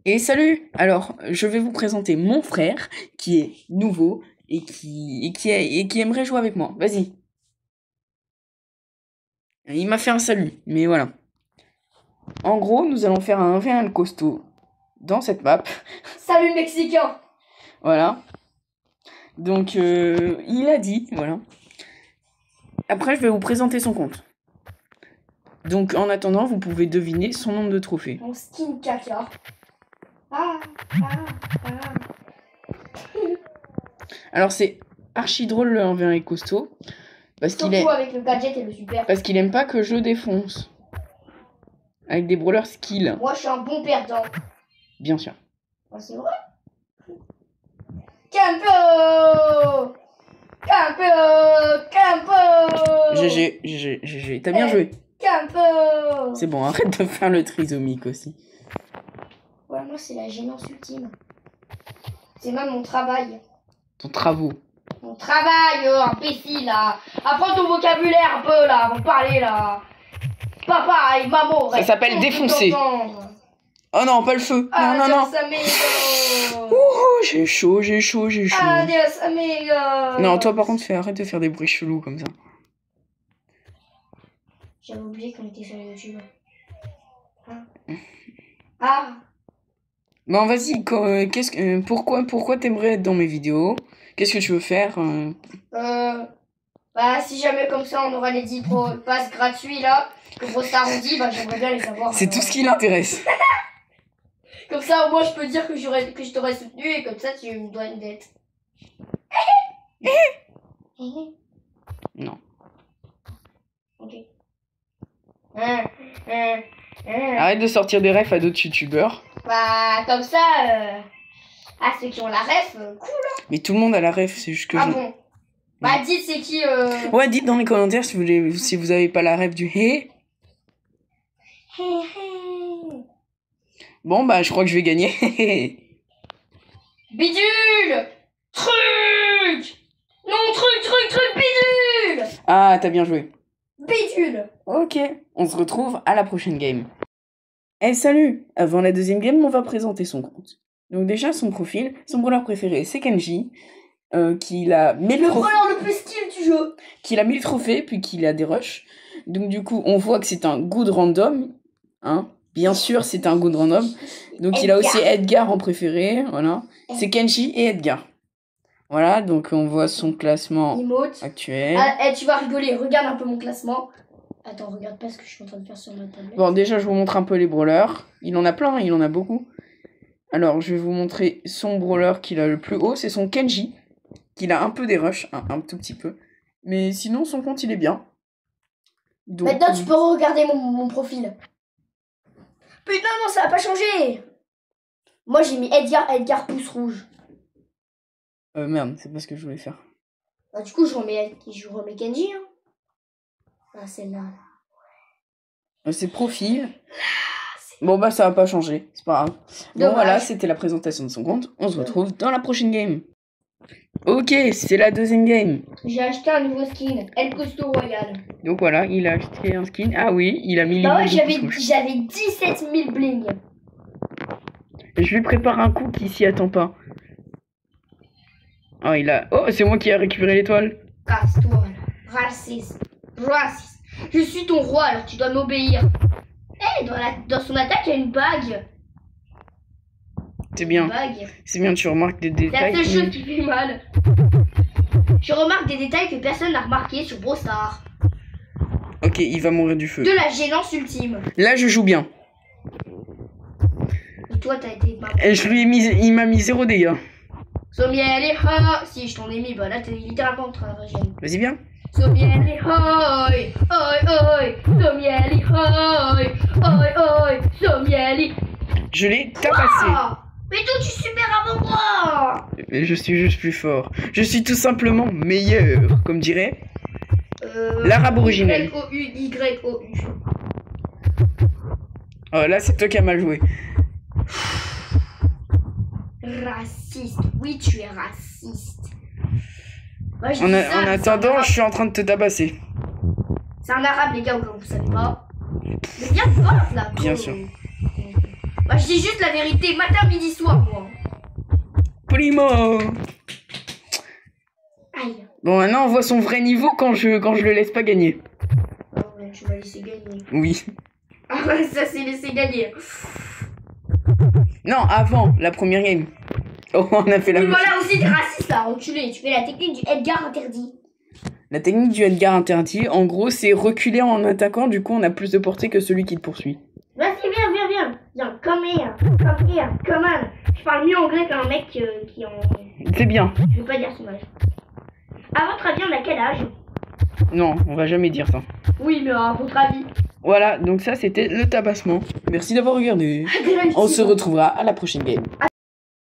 Et salut! Alors, je vais vous présenter mon frère, qui est nouveau et qui aimerait jouer avec moi. Vas-y. Il m'a fait un salut, mais voilà. En gros, nous allons faire un 1v1 costaud dans cette map. Salut Mexicain! Voilà. Donc, il a dit, voilà. Après, je vais vous présenter son compte. Donc, en attendant, vous pouvez deviner son nombre de trophées. Mon skin caca. Alors, c'est archi drôle le 1v1 costaud. Surtout avec le gadget et le super. Parce qu'il aime pas que je défonce. Avec des brawlers skill. Moi, je suis un bon perdant. Bien sûr. Oh, c'est vrai. Campo! GG. T'as bien joué. Campo! C'est bon, arrête de faire le trisomique aussi. Ouais, moi, c'est la gênance ultime. C'est même mon travail. Ton travaux. Mon travail, imbécile, là. Apprends ton vocabulaire un peu, là, avant de parler, là. Papa et maman. Ça s'appelle défoncer. Oh non, pas le feu. Non. Amigo. J'ai chaud. Adios, amigo. Non, toi par contre, arrête de faire des bruits chelous comme ça. J'avais oublié qu'on était sur YouTube. Bon, vas-y, pourquoi t'aimerais être dans mes vidéos? Qu'est-ce que tu veux faire? Bah, si jamais comme ça, on aura les 10 passes gratuits, là, que Brawl Stars ont dit, bah, j'aimerais bien les savoir. C'est tout ce qui l'intéresse. Comme ça, au moins, je peux dire que je t'aurais soutenu et comme ça, tu me dois une dette. Non. Ok. Arrête de sortir des refs à d'autres youtubeurs. Bah, comme ça, ceux qui ont la ref, cool. Hein. Mais tout le monde a la ref, c'est juste que bon. Bah, dites c'est qui. Ouais, dites dans les commentaires si vous avez pas la ref du hé. Bon, bah, je crois que je vais gagner. Bidule! Truc! Non, truc, bidule! Ah, t'as bien joué. Bidule! Ok, on se retrouve à la prochaine game. Eh, salut! Avant la deuxième game, on va présenter son compte. Donc déjà, son profil, son brawler préféré, c'est Kenji. Qu'il a 1000 le brawler le plus skill du jeu. Qu'il a 1000 trophées, puis qu'il a des rushs. Donc du coup, on voit que c'est un good random. Hein? Bien sûr, c'est un good random. Donc il a aussi Edgar en préféré. Voilà. C'est Kenji et Edgar. Voilà, donc on voit son classement actuel. Tu vas rigoler, regarde un peu mon classement. Attends, regarde pas ce que je suis en train de faire sur ma tablette. Bon, déjà, je vous montre un peu les brawlers. Il en a plein, il en a beaucoup. Alors, je vais vous montrer son brawler qu'il a le plus haut. C'est son Kenji. Qu'il a un peu des rushs, un tout petit peu. Mais sinon, son compte, il est bien. Donc, maintenant, tu peux regarder mon profil. Putain, non, ça a pas changé. Moi, j'ai mis Edgar pouce rouge. Merde, c'est pas ce que je voulais faire. Bah, du coup, je remets Kenji. Hein. Ah, celle-là. C'est profil. Bon, bah, ça va pas changer. C'est pas grave. Bon, voilà, c'était la présentation de son compte. On se retrouve dans la prochaine game. Ok, c'est la deuxième game. J'ai acheté un nouveau skin, El Costo Royal. Donc voilà, il a acheté un skin. Ah oui, il a mis les ouais, j'avais 17 000 bling. Je lui prépare un coup qui s'y attend pas. Oh, oh, c'est moi qui ai récupéré l'étoile. Casse-toi, raciste. Je suis ton roi, alors tu dois m'obéir. Dans son attaque, il y a une bague. C'est bien. C'est bien, tu remarques des détails. C'est la seule chose qui fait mal. Je remarque des détails que personne n'a remarqué sur Brawl Stars. Ok, il va mourir du feu. De la gênance ultime. Là, je joue bien. Et toi, t'as été pas. Et il m'a mis 0 dégâts. Somiel et si je t'en ai mis, bah là, t'es littéralement en train de gêner. Vas-y, bien. Somiel et Somiel et Somiel et. Je l'ai tabassé. Mais toi, tu es super avant moi. Mais je suis juste plus fort. Je suis tout simplement meilleur, comme dirait l'arabe originel. Y-O-U. Oh, là, c'est toi qui as mal joué. Raciste. Oui, tu es raciste. Moi, en attendant, je suis en train de te tabasser. C'est un arabe, les gars, vous savez pas. Mais viens, là. Bien sûr. Bah, je dis juste la vérité, matin, midi, soir, moi. Primo. Aïe. Bon, maintenant, on voit son vrai niveau quand je le laisse pas gagner. Ah ouais, tu m'as laissé gagner. Oui. Ah ouais, ça c'est laissé gagner. Non, avant la première game. Oh, on a fait la Oui, voilà aussi, t'es raciste là, enculé. Tu fais la technique du Edgar interdit. La technique du Edgar interdit, en gros, c'est reculer en attaquant, du coup, on a plus de portée que celui qui te poursuit. Vas-y, viens. Viens, come here, come on. Je parle mieux anglais qu'un mec qui est en... C'est bien. Je veux pas dire son âge. À votre avis, on a quel âge? Non, on va jamais dire ça. Oui, mais à votre avis. Voilà, donc ça, c'était le tabassement. Merci d'avoir regardé. On se retrouvera à la prochaine game.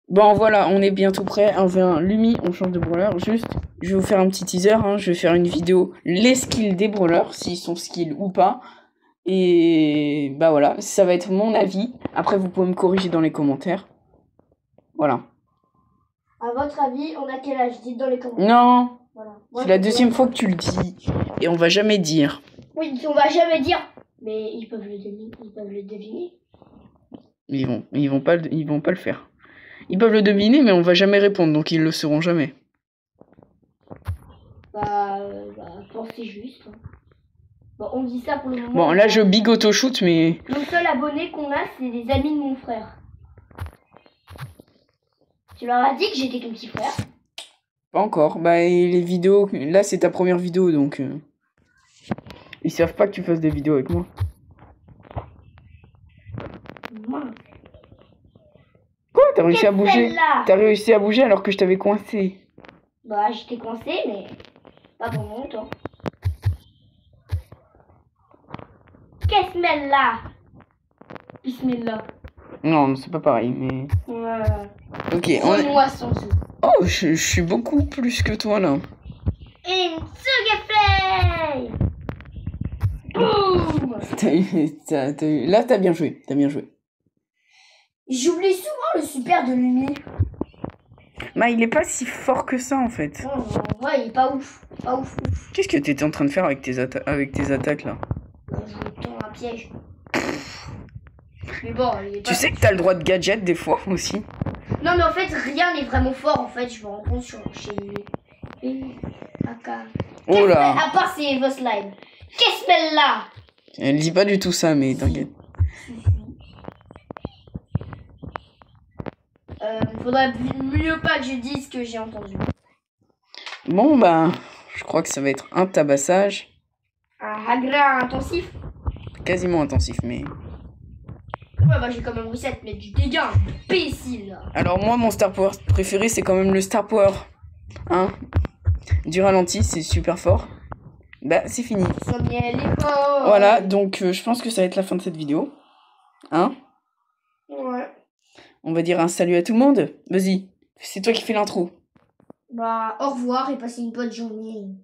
Bon, voilà, on est bientôt prêt. 1v1 Lumi, on change de brawler. Juste, je vais vous faire un petit teaser. Hein. Je vais faire une vidéo, les skills des brawlers, s'ils sont skills ou pas. Et bah voilà, ça va être mon avis. Après, vous pouvez me corriger dans les commentaires. Voilà. À votre avis, on a quel âge? Dites dans les commentaires. Non, Voilà. c'est la deuxième fois que tu le dis. Et on va jamais dire. Oui, on va jamais dire. Mais ils peuvent le deviner. Ils peuvent le deviner. Ils vont pas le faire. Ils peuvent le deviner, mais on va jamais répondre, donc ils le sauront jamais. Bah pensez juste. Hein. Bon, on dit ça pour le moment. Bon, là, je big auto-shoot, mais... Le seul abonné qu'on a, c'est des amis de mon frère. Tu leur as dit que j'étais ton petit frère? Pas encore. Bah, et les vidéos... Là, c'est ta première vidéo, donc... Ils savent pas que tu fasses des vidéos avec moi. Mince. Quoi? T'as réussi à bouger? Celle-là. T'as réussi à bouger alors que je t'avais coincé. Bah, j'étais coincée, mais pas pour longtemps. Qu'est-ce là? Bismillah. Non, c'est pas pareil, mais... Ouais. Ok, on est... Moi sans sous. Oh, je suis beaucoup plus que toi, là. Et Play. Boum. Là, t'as bien joué. T'as bien joué. J'oublie souvent le super de Lumi. Bah, il est pas si fort que ça, en fait. Oh, ouais, il est pas ouf. Pas ouf. Qu'est-ce que t'étais en train de faire avec tes attaques, là? Je vous tends un piège. Mais bon, il est pas... Tu sais que t'as le droit de gadget, des fois, aussi? Non, mais en fait, rien n'est vraiment fort, en fait. Je me rends compte chez... Aka. Oh là! À part ces vos slides. Qu'est-ce là? Elle dit pas du tout ça, mais t'inquiète. Faudrait mieux pas que je dise ce que j'ai entendu. Bon, bah, je crois que ça va être un tabassage. Un hagra intensif? Quasiment intensif, mais... Ouais, bah j'ai quand même réussi à te mettre du dégât, imbécile. Alors moi, mon Star Power préféré, c'est quand même le Star Power. Hein? Du ralenti, c'est super fort. Bah, c'est fini. Voilà, donc je pense que ça va être la fin de cette vidéo. Hein? Ouais. On va dire un salut à tout le monde. Vas-y, c'est toi qui fais l'intro. Bah, au revoir et passez une bonne journée.